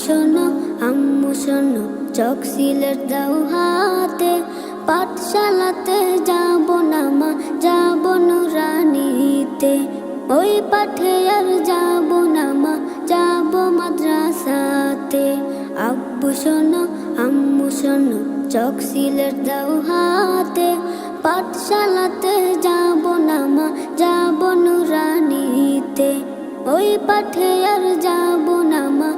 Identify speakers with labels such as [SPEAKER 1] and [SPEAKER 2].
[SPEAKER 1] শোনো আম্মু শোনো, চক সিলেট দাও হাতে, পাঠশালাতে যাব না মা, যাব নুরানিতে। ওই পাঠে আর যাব না মা, যাব মাদ্রাসাতে। আব্বু শোনো আম্মু শোনো, চক সিলেট দাও হাতে, পাঠশালাতে যাব না মা, যাব নুরানিতে। ওই পাঠে আর যাব না মা,